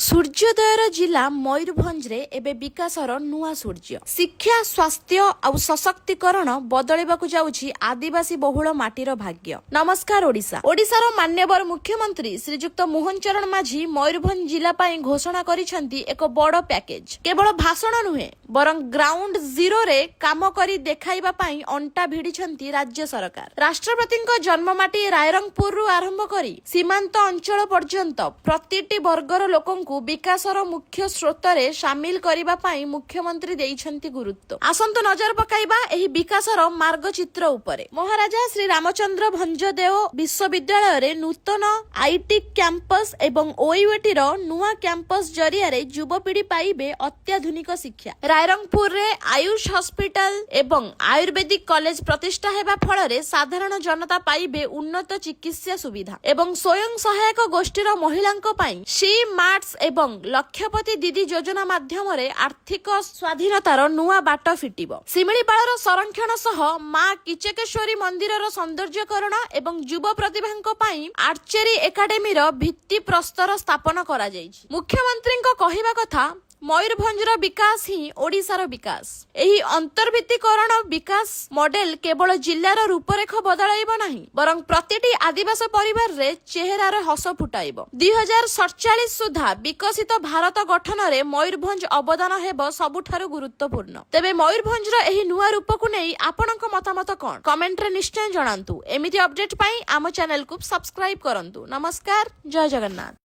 सूर्योदयर जिला मयूरभंज रे एबे विकासर नुआ सूर्य शिक्षा स्वास्थ्य और सशक्तिकरण बदलैबाकु जाउछि आदिवासी बहुल माटीर भाग्य। नमस्कार ओडिशा। ओडिशार मान्यवर मुख्यमंत्री श्रीजुक्त मोहन चरण माझी मयूरभंज जिला पाई घोषणा करिसेंती एक बड़ पैकेज। केवल भाषण नुहे बरं ग्राउंड जीरो रे काम करी देखाइबा पाई अंटा भिडिछंती राज्य सरकार। राष्ट्रपतिଙ୍କ जन्ममाटी रायरंगपुर रु आरंभ करी सीमांत अंचल पर्यंत प्रतिटी वर्गर लोकंकु विकासर मुख्य स्रोतरे शामिल करिबा पाई मुख्यमंत्री देइछंती गुरुत्व। आसंतु नजर पकाइबा एही विकासर मार्गचित्र उपरे। महाराजा श्री रामचंद्र भंजदेव विश्वविद्यालय रे नूतन आईटी कैंपस एवं ओयूएटी रो नुआ कैंपस जरिया रे युवपीढ़ी पाइबे अत्याधुनिक शिक्षा। रायरंगपुर रे आयुष हॉस्पिटल एवं आयुर्वेदिक कॉलेज प्रतिष्ठा हेबा फଳରେ साधारण जनता पाइबे उन्नत चिकित्सा सुविधा एवं स्वयं सहायक गोष्ठीर महिलांक पाई शी मार्ट्स एवं लक्षपति दीदी योजना माध्यम आर्थिक स्वाधीनतार नुआ बाट फिटिब। शिमिलीपाଳର संरक्षण सह मां किचकेश्वरी मंदिरर सौंदर्यकरण एवं युव प्रतिभांक पाई आर्चेरी एकाडेमीर भित्ति प्रस्तर स्थापन करा जायछि। मुख्यमंत्रीଙ୍କ कहिबा कथा मयूरभंजर विकास ही ओडिशार विकास। एही अंतर्भित्तिकरण विकास मॉडेल केवल जिल्लार रूपरेख बदलाइब नाही बरं प्रतिटी आदिवासी परिवार रे चेहरार हस फुटाइब। 2047 सुधा विकसित भारत गठन रे मयूरभंज अवदान हेब सबुठारु गुरुत्वपूर्ण। तेबे मयूरभंजर एही नुआ रूपकु नेई आपणक मतामत कोन कमेंट रे निश्चय जणांतु। एमिति अपडेट पाई आम चैनल को सब्सक्राइब करंतु। नमस्कार, जय जगन्नाथ।